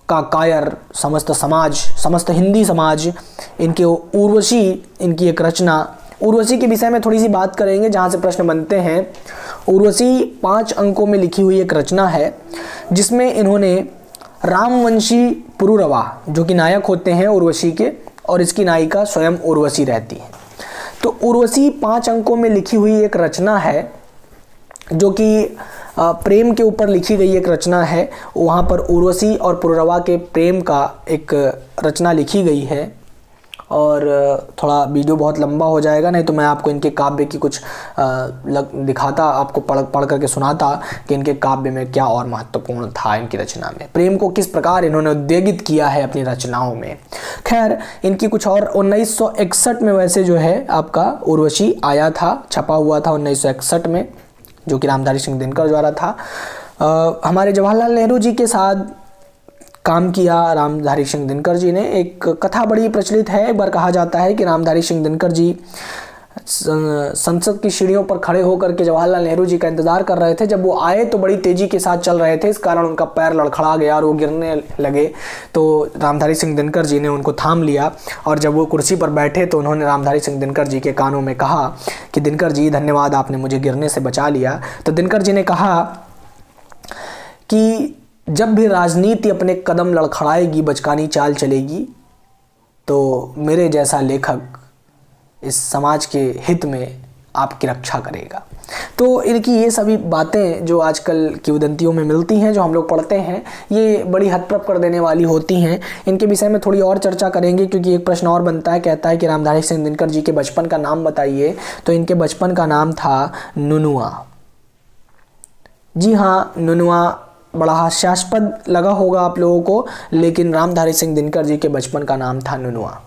का कायर समस्त समाज, समस्त हिंदी समाज, इनके उर्वशी, इनकी एक रचना, उर्वशी के विषय में थोड़ी सी बात करेंगे जहाँ से प्रश्न बनते हैं। उर्वशी 5 अंकों में लिखी हुई एक रचना है जिसमें इन्होंने रामवंशी पुरुरवा, जो कि नायक होते हैं उर्वशी के, और इसकी नायिका स्वयं उर्वशी रहती है। तो उर्वशी 5 अंकों में लिखी हुई एक रचना है जो कि प्रेम के ऊपर लिखी गई एक रचना है। वहाँ पर उर्वशी और पुरुरवा के प्रेम का एक रचना लिखी गई है। और थोड़ा वीडियो बहुत लंबा हो जाएगा, नहीं तो मैं आपको इनके काव्य की कुछ दिखाता, आपको पढ़ करके सुनाता कि इनके काव्य में क्या और महत्वपूर्ण था इनकी रचना में, प्रेम को किस प्रकार इन्होंने उद्वेगित किया है अपनी रचनाओं में। खैर, इनकी कुछ और 1961 में वैसे जो है आपका उर्वशी आया था, छपा हुआ था 1961 में, जो कि रामधारी सिंह दिनकर द्वारा था। हमारे जवाहरलाल नेहरू जी के साथ काम किया रामधारी सिंह दिनकर जी ने। एक कथा बड़ी प्रचलित है, एक बार कहा जाता है कि रामधारी सिंह दिनकर जी संसद की सीढ़ियों पर खड़े होकर के जवाहरलाल नेहरू जी का इंतजार कर रहे थे। जब वो आए तो बड़ी तेजी के साथ चल रहे थे, इस कारण उनका पैर लड़खड़ा गया और वो गिरने लगे। तो रामधारी सिंह दिनकर जी ने उनको थाम लिया और जब वो कुर्सी पर बैठे तो उन्होंने रामधारी सिंह दिनकर जी के कानों में कहा कि दिनकर जी धन्यवाद, आपने मुझे गिरने से बचा लिया। तो दिनकर जी ने कहा कि जब भी राजनीति अपने कदम लड़खड़ाएगी, बचकानी चाल चलेगी, तो मेरे जैसा लेखक इस समाज के हित में आपकी रक्षा करेगा। तो इनकी ये सभी बातें जो आजकल किंवदंतियों में मिलती हैं, जो हम लोग पढ़ते हैं, ये बड़ी हतप्रभ कर देने वाली होती हैं। इनके विषय में थोड़ी और चर्चा करेंगे क्योंकि एक प्रश्न और बनता है, कहता है कि रामधारी सिंह दिनकर जी के बचपन का नाम बताइए। तो इनके बचपन का नाम था नुनुआ। जी हाँ, नुनुआ बड़ा हास्यास्पद लगा होगा आप लोगों को, लेकिन रामधारी सिंह दिनकर जी के बचपन का नाम था नुनुआ।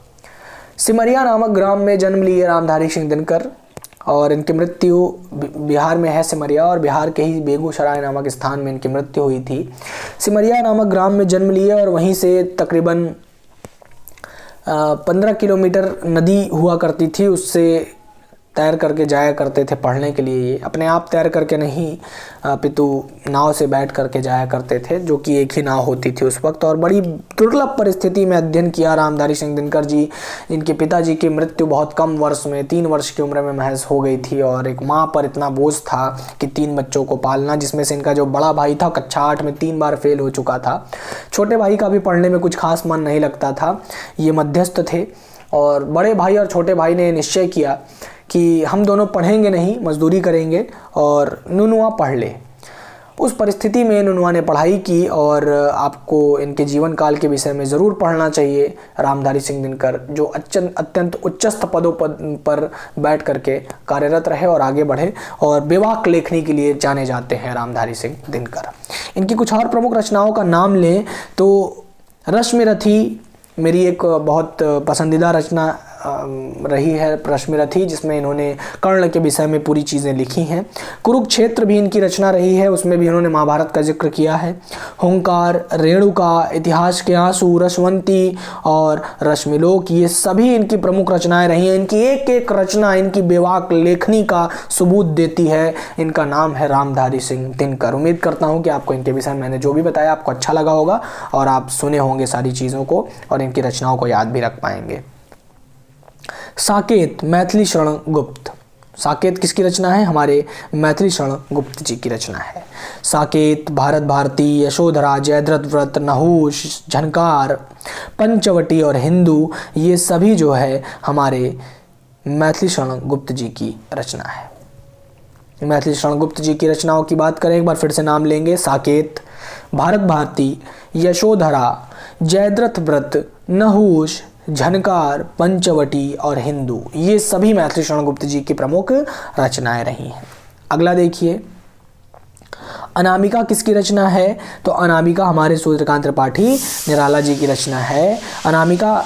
सिमरिया नामक ग्राम में जन्म लिए रामधारी सिंह दिनकर और इनकी मृत्यु बिहार में है सिमरिया, और बिहार के ही बेगूसराय नामक स्थान में इनकी मृत्यु हुई थी। सिमरिया नामक ग्राम में जन्म लिए और वहीं से तकरीबन 15 किलोमीटर नदी हुआ करती थी, उससे तैर करके जाया करते थे पढ़ने के लिए। ये अपने आप तैर करके नहीं, पितु नाव से बैठ करके जाया करते थे, जो कि एक ही नाव होती थी उस वक्त। और बड़ी दुर्लभ परिस्थिति में अध्ययन किया रामधारी सिंह दिनकर जी। इनके पिताजी की मृत्यु बहुत कम वर्ष में, 3 वर्ष की उम्र में महज हो गई थी, और एक माँ पर इतना बोझ था कि 3 बच्चों को पालना, जिसमें से इनका जो बड़ा भाई था कक्षा 8 में 3 बार फेल हो चुका था। छोटे भाई का भी पढ़ने में कुछ खास मन नहीं लगता था, ये मध्यस्थ थे। और बड़े भाई और छोटे भाई ने निश्चय किया कि हम दोनों पढ़ेंगे नहीं, मजदूरी करेंगे और नुनुआ पढ़ ले। उस परिस्थिति में नुनुआ ने पढ़ाई की, और आपको इनके जीवन काल के विषय में ज़रूर पढ़ना चाहिए। रामधारी सिंह दिनकर जो अत्यंत उच्चस्थ पदों पर बैठ करके कार्यरत रहे और आगे बढ़े, और बेबाक लेखनी के लिए जाने जाते हैं रामधारी सिंह दिनकर। इनकी कुछ और प्रमुख रचनाओं का नाम लें तो रश्मिरथी मेरी एक बहुत पसंदीदा रचना रही है, रश्मिरथी, जिसमें इन्होंने कर्ण के विषय में पूरी चीज़ें लिखी हैं। कुरुक्षेत्र भी इनकी रचना रही है, उसमें भी इन्होंने महाभारत का जिक्र किया है। हुंकार, रेणुका, इतिहास के आंसू, रसवंती और रश्मिलोक, ये सभी इनकी प्रमुख रचनाएं रही हैं। इनकी एक एक रचना इनकी बेबाक लेखनी का सबूत देती है। इनका नाम है रामधारी सिंह दिनकर। उम्मीद करता हूँ कि आपको इनके विषय में मैंने जो भी बताया आपको अच्छा लगा होगा, और आप सुने होंगे सारी चीज़ों को और इनकी रचनाओं को याद भी रख पाएंगे। साकेत, मैथिली शरण गुप्त। साकेत किसकी रचना है? हमारे मैथिली शरण गुप्त जी की रचना है। साकेत, भारत भारती, यशोधरा, जयद्रथ व्रत, नहुष, झनकार, पंचवटी और हिंदू, ये सभी जो है हमारे मैथिली शरण गुप्त जी की रचना है। मैथिली शरण गुप्त जी की रचनाओं की बात करें, एक बार फिर से नाम लेंगे। साकेत, भारत भारती, यशोधरा, जयद्रथ व्रत, नहुष, झनकार, पंचवटी और हिंदू, ये सभी मैथिली शरण गुप्त जी की प्रमुख रचनाएं रही हैं। अगला देखिए, अनामिका किसकी रचना है? तो अनामिका हमारे सूर्यकांत त्रिपाठी निराला जी की रचना है। अनामिका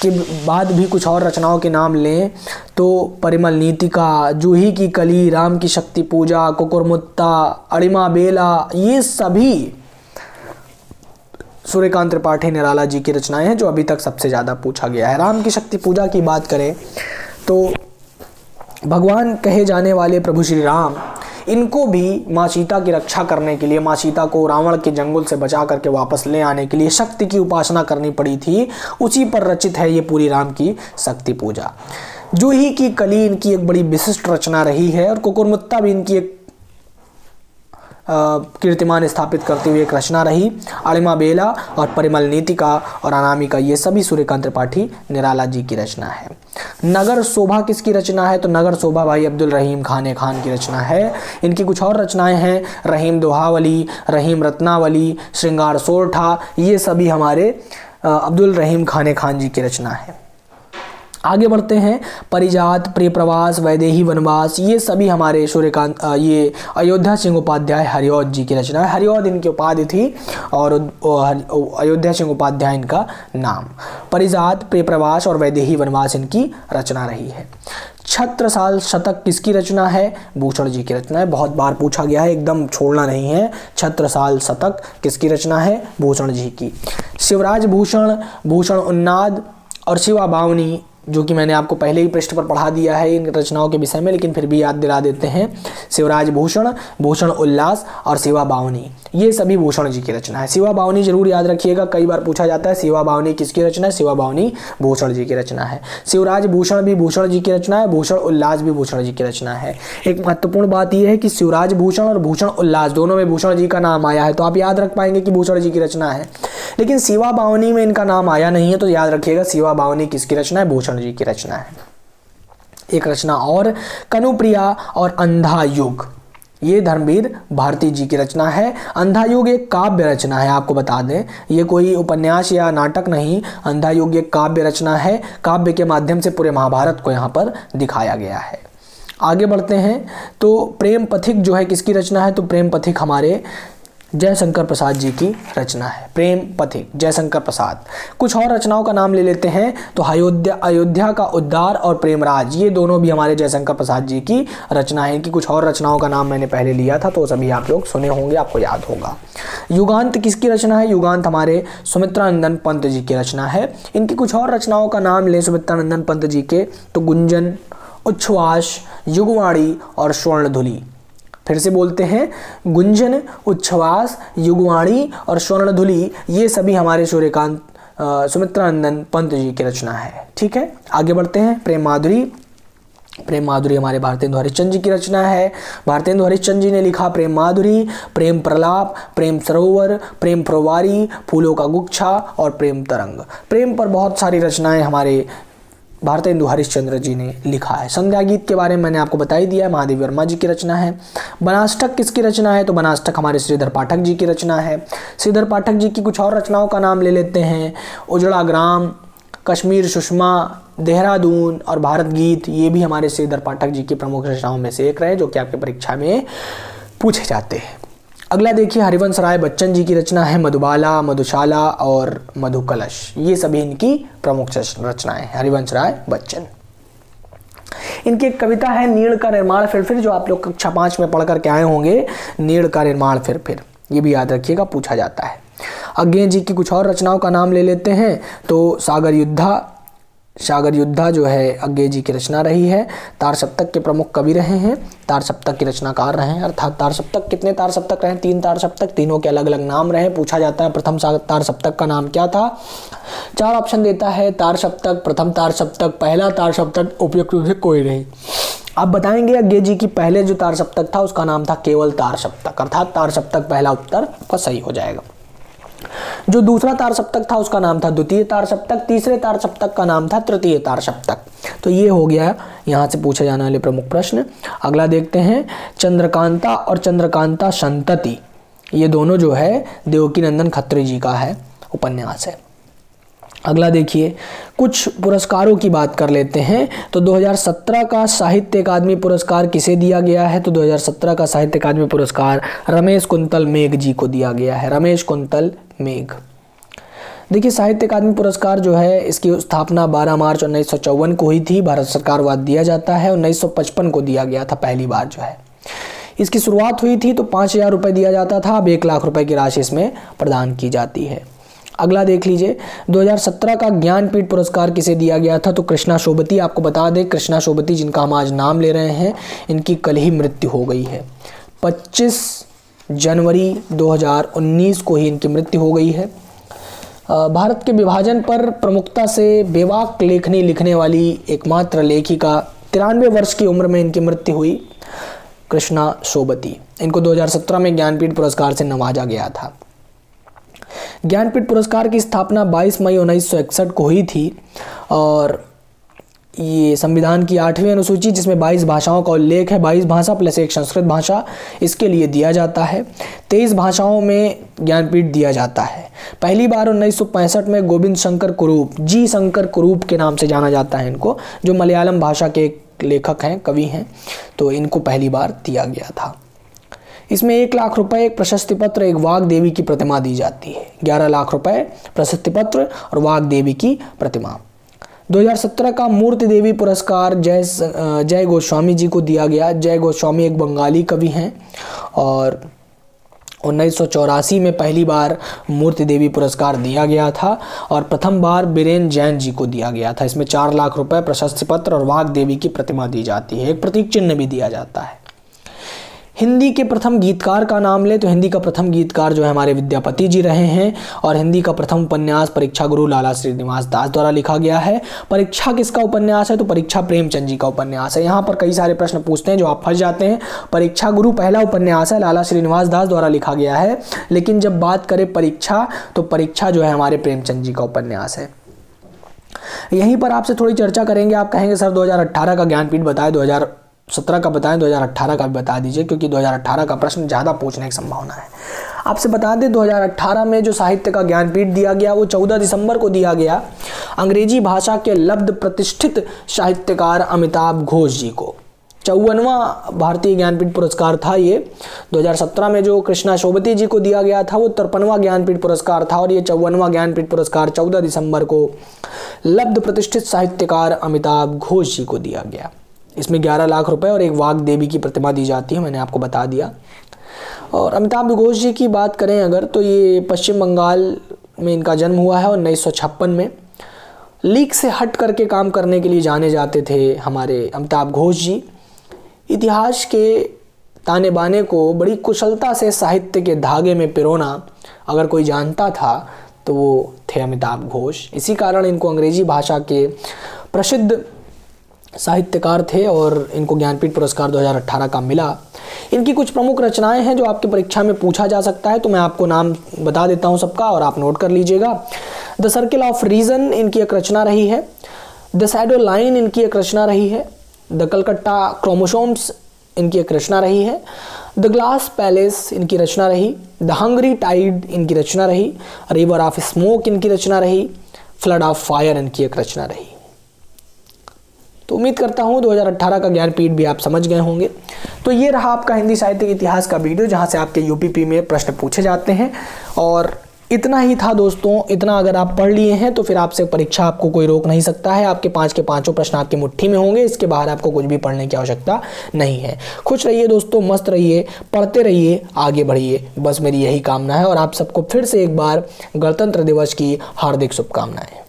के बाद भी कुछ और रचनाओं के नाम लें तो परिमल नीतिका, जूही की कली, राम की शक्ति पूजा, कुकुरमुत्ता, अड़िमा बेला, ये सभी सूर्यकांत त्रिपाठी निराला जी की रचनाएं हैं जो अभी तक सबसे ज़्यादा पूछा गया है। राम की शक्ति पूजा की बात करें तो भगवान कहे जाने वाले प्रभु श्री राम, इनको भी माँ सीता की रक्षा करने के लिए, माँ सीता को रावण के जंगल से बचा करके वापस ले आने के लिए शक्ति की उपासना करनी पड़ी थी। उसी पर रचित है ये पूरी राम की शक्ति पूजा। जूही की कली इनकी एक बड़ी विशिष्ट रचना रही है और कुकुरमुत्ता भी इनकी एक कीर्तिमान स्थापित करते हुए एक रचना रही। अड़िमा बेला और परिमल नीतिका और अनामिका, ये सभी सूर्यकांत त्रिपाठी निराला जी की रचना है। नगर शोभा किसकी रचना है? तो नगर शोभा भाई अब्दुल रहीम खान खान की रचना है। इनकी कुछ और रचनाएं हैं, रहीम दोहावली, रहीम रत्नावली, श्रृंगार सोरठा, ये सभी हमारे अब्दुल रहीम खान जी की रचना है। आगे बढ़ते हैं, परिजात, प्रिय प्रवास, वैदेही वनवास, ये सभी हमारे सूर्यकांत ये अयोध्या सिंह उपाध्याय हरिऔध जी की रचना है। हरिऔध इनकी उपाधि थी और अयोध्या सिंह उपाध्याय इनका नाम। परिजात, प्रिय प्रवास और वैदेही वनवास इनकी रचना रही है। छत्रसाल शतक किसकी रचना है? भूषण जी की रचना है। बहुत बार पूछा गया है, एकदम छोड़ना नहीं है। छत्रसाल शतक किसकी रचना है? भूषण जी की। शिवराज भूषण, भूषण उन्नाद और शिवा बावनी, जो कि मैंने आपको पहले ही पृष्ठ पर पढ़ा दिया है इन रचनाओं के विषय में, लेकिन फिर भी याद दिला देते हैं। शिवराज भूषण, भूषण उल्लास और शिवा बावनी, ये सभी भूषण जी की रचना है। शिवा बावनी जरूर याद रखिएगा, कई बार पूछा जाता है शिवा बावनी किसकी रचना है? शिवा बावनी भूषण जी की रचना है। शिवराज भूषण भी भूषण जी की रचना है, भूषण उल्लास भी भूषण जी की रचना है। एक महत्वपूर्ण बात यह है कि शिवराज भूषण और भूषण उल्लास दोनों में भूषण जी का नाम आया है, तो आप याद रख पाएंगे कि भूषण जी की रचना है। लेकिन शिवा बावनी में इनका नाम आया नहीं है, तो याद रखिएगा शिवा बावनी किसकी रचना है? भूषण जी की रचना है। एक रचना और, कनुप्रिया और अंधा युग, ये धर्मवीर भारती जी की रचना है। अंधा युग एक काव्य रचना है, आपको बता दें, ये कोई उपन्यास या नाटक नहीं, अंधा युग एक काव्य रचना है। काव्य के माध्यम से पूरे महाभारत को यहाँ पर दिखाया गया है। आगे बढ़ते हैं तो प्रेम पथिक जो है किसकी रचना है? तो प्रेम पथिक हमारे जयशंकर प्रसाद जी की रचना है। प्रेम पथिक जयशंकर प्रसाद। कुछ और रचनाओं का नाम ले लेते हैं तो अयोध्या का उद्धार और प्रेमराज, ये दोनों भी हमारे जयशंकर प्रसाद जी की रचना है। इनकी कुछ और रचनाओं का नाम मैंने पहले लिया था, तो सभी आप लोग सुने होंगे, आपको याद होगा। युगांत किसकी रचना है? युगांत हमारे सुमित्रानंदन पंत जी की रचना है। इनकी कुछ और रचनाओं का नाम लें सुमित्रानंदन पंत जी के तो गुंजन, उच्छ्वास, युगवाणी और स्वर्णधुली। फिर से बोलते हैं, गुंजन, उच्छ्वास, युगवाणी और स्वर्णधुली, ये सभी हमारे सूर्यकांत सुमित्रानंदन पंत जी की रचना है। ठीक है, आगे बढ़ते हैं। प्रेम माधुरी। प्रेम माधुरी हमारे भारतेंदु हरिश्चंद्र जी की रचना है। भारतेंदु हरिश्चंद्र जी ने लिखा प्रेम माधुरी, प्रेम प्रलाप, प्रेम सरोवर, प्रेम प्रवारी, फूलों का गुच्छा और प्रेम तरंग। प्रेम पर बहुत सारी रचनाएं हमारे भारतेंदु हरिश्चंद्र जी ने लिखा है। संध्या गीत के बारे में मैंने आपको बता ही दिया है, महादेव वर्मा जी की रचना है। बनाष्टक किसकी रचना है? तो बनाष्टक हमारे श्रीधर पाठक जी की रचना है। श्रीधर पाठक जी की कुछ और रचनाओं का नाम ले लेते हैं, उजड़ा ग्राम, कश्मीर सुषमा, देहरादून और भारत गीत, ये भी हमारे श्रीधर पाठक जी की प्रमुख रचनाओं में से एक रहे जो कि आपके परीक्षा में पूछे जाते हैं। अगला देखिए, हरिवंश राय बच्चन जी की रचना है मधुबाला, मधुशाला और मधुकलश, ये सभी इनकी प्रमुख रचनाएं हैं, हरिवंश राय बच्चन। इनकी एक कविता है नीड़ का निर्माण फिर, जो आप लोग कक्षा 5 में पढ़ करके आए होंगे। नीड़ का निर्माण फिर, ये भी याद रखिएगा, पूछा जाता है। अज्ञे जी की कुछ और रचनाओं का नाम ले लेते हैं तो सागर युद्धा जो है अज्ञे जी की रचना रही है। तार सप्तक के प्रमुख कवि रहे हैं, तार सप्तक के रचनाकार रहे हैं। अर्थात तार सप्तक, कितने तार सप्तक रहे? 3 तार सप्तक, तीनों के अलग अलग नाम रहे। पूछा जाता है प्रथम तार सप्तक का नाम क्या था? 4 ऑप्शन देता है, तार सप्तक, प्रथम तार सप्तक, पहला तार सप्तक, उपयुक्त रूप से कोई नहीं। आप बताएंगे अज्ञे जी की पहले जो तार सप्तक था उसका नाम था केवल तार सप्तक, अर्थात तार सप्तक पहला उत्तर आपका सही हो जाएगा। जो दूसरा तार सप्तक था उसका नाम था द्वितीय तार सप्तक, तीसरे तार सप्तक का नाम था तृतीय तार सप्तक। तो ये हो गया यहाँ से पूछे जाने वाले प्रमुख प्रश्न। अगला देखते हैं, चंद्रकांता और चंद्रकांता संतति, ये दोनों जो है देवकीनंदन खत्री जी का है उपन्यास है। अगला देखिए, कुछ पुरस्कारों की बात कर लेते हैं। तो 2017 का साहित्य अकादमी पुरस्कार किसे दिया गया है? तो 2017 का साहित्य अकादमी पुरस्कार रमेश कुंतल मेघ जी को दिया गया है। रमेश कुंतल मेघ। देखिए, साहित्य अकादमी पुरस्कार जो है इसकी स्थापना 12 मार्च 1954 को हुई थी। भारत सरकार द्वारा दिया जाता है। 1955 को दिया गया था पहली बार जो है। इसकी शुरुआत हुई थी तो 5,000 रुपये दिया जाता था। अब 1 लाख रुपए की राशि इसमें प्रदान की जाती है। अगला देख लीजिए, 2017 का ज्ञानपीठ पुरस्कार किसे दिया गया था? तो कृष्णा शोभती। आपको बता दें, कृष्णा शोभती जिनका हम आज नाम ले रहे हैं, इनकी कल ही मृत्यु हो गई है। 25 जनवरी 2019 को ही इनकी मृत्यु हो गई है। भारत के विभाजन पर प्रमुखता से बेबाक लेखनी लिखने वाली एकमात्र लेखिका, 93 वर्ष की उम्र में इनकी मृत्यु हुई। कृष्णा शोभती। इनको 2017 में ज्ञानपीठ पुरस्कार से नवाजा गया था। ज्ञानपीठ पुरस्कार की स्थापना 22 मई 1961 को हुई थी और ये संविधान की 8वीं अनुसूची, जिसमें 22 भाषाओं का उल्लेख है, 22 भाषा प्लस एक संस्कृत भाषा, इसके लिए दिया जाता है। 23 भाषाओं में ज्ञानपीठ दिया जाता है। पहली बार 1965 में गोविंद शंकर कुरूप, जी शंकर कुरूप के नाम से जाना जाता है इनको, जो मलयालम भाषा के एक लेखक हैं, कवि हैं, तो इनको पहली बार दिया गया था। इसमें 1 लाख रुपए, एक प्रशस्ति पत्र, एक वाग देवी की प्रतिमा दी जाती है। 11 लाख रुपए, प्रशस्ति पत्र और वाग देवी की प्रतिमा। 2017 का मूर्ति देवी पुरस्कार जय गोस्वामी जी को दिया गया। जय गोस्वामी एक बंगाली कवि हैं और 1984 में पहली बार मूर्ति देवी पुरस्कार दिया गया था और प्रथम बार बीरेन जैन जी को दिया गया था। इसमें 4 लाख रुपए, प्रशस्ति पत्र और वाग देवी की प्रतिमा दी जाती है। एक प्रतीक चिन्ह भी दिया जाता है। हिंदी के प्रथम गीतकार का नाम ले तो हिंदी का प्रथम गीतकार जो है हमारे विद्यापति जी रहे हैं और हिंदी का प्रथम उपन्यास परीक्षा गुरु लाला श्रीनिवास दास द्वारा लिखा गया है। परीक्षा किसका उपन्यास है? तो परीक्षा प्रेमचंद जी का उपन्यास है। यहाँ पर कई सारे प्रश्न पूछते हैं जो आप फंस जाते हैं। परीक्षा गुरु पहला उपन्यास है, लाला श्रीनिवास दास द्वारा लिखा गया है, लेकिन जब बात करें परीक्षा तो परीक्षा जो है हमारे प्रेमचंद जी का उपन्यास है। यहीं पर आपसे थोड़ी चर्चा करेंगे। आप कहेंगे सर 2018 का ज्ञानपीठ बताएं, 2017 का बताएं, 2018 का भी बता दीजिए, क्योंकि 2018 का प्रश्न ज़्यादा पूछने की संभावना है। आपसे बता दें 2018 में जो साहित्य का ज्ञानपीठ दिया गया वो 14 दिसंबर को दिया गया अंग्रेजी भाषा के लब्ध प्रतिष्ठित साहित्यकार अमिताभ घोष जी को। 54वां भारतीय ज्ञानपीठ पुरस्कार था ये। 2017 में जो कृष्णा शोभती जी को दिया गया था वो 53वां ज्ञानपीठ पुरस्कार था और ये 54वां ज्ञानपीठ पुरस्कार 14 दिसंबर को लब्ध प्रतिष्ठित साहित्यकार अमिताभ घोष जी को दिया गया। इसमें 11 लाख रुपए और एक वाग देवी की प्रतिमा दी जाती है, मैंने आपको बता दिया। और अमिताभ घोष जी की बात करें अगर तो ये पश्चिम बंगाल में इनका जन्म हुआ है और 1956 में। लीक से हट करके काम करने के लिए जाने जाते थे हमारे अमिताभ घोष जी। इतिहास के ताने बाने को बड़ी कुशलता से साहित्य के धागे में पिरोना अगर कोई जानता था तो वो थे अमिताभ घोष। इसी कारण इनको अंग्रेजी भाषा के प्रसिद्ध साहित्यकार थे और इनको ज्ञानपीठ पुरस्कार 2018 का मिला। इनकी कुछ प्रमुख रचनाएं हैं जो आपकी परीक्षा में पूछा जा सकता है, तो मैं आपको नाम बता देता हूं सबका और आप नोट कर लीजिएगा। द सर्किल ऑफ रीजन इनकी एक रचना रही है। द शैडो लाइन इनकी एक रचना रही है। द कलकत्ता क्रोमोसोम्स इनकी एक रचना रही है। द ग्लास पैलेस इनकी रचना रही। द हंग्री टाइड इनकी रचना रही। रिवर ऑफ स्मोक इनकी रचना रही। फ्लड ऑफ फायर इनकी एक रचना रही। तो उम्मीद करता हूँ 2018 का ज्ञानपीठ भी आप समझ गए होंगे। तो ये रहा आपका हिंदी साहित्य के इतिहास का वीडियो जहाँ से आपके यूपीपी में प्रश्न पूछे जाते हैं। और इतना ही था दोस्तों। इतना अगर आप पढ़ लिए हैं तो फिर आपसे परीक्षा आपको कोई रोक नहीं सकता है। आपके 5 के 5 प्रश्न आपकी मुट्ठी में होंगे। इसके बाहर आपको कुछ भी पढ़ने की आवश्यकता नहीं है। खुश रहिए दोस्तों, मस्त रहिए, पढ़ते रहिए, आगे बढ़िए, बस मेरी यही कामना है। और आप सबको फिर से एक बार गणतंत्र दिवस की हार्दिक शुभकामनाएं।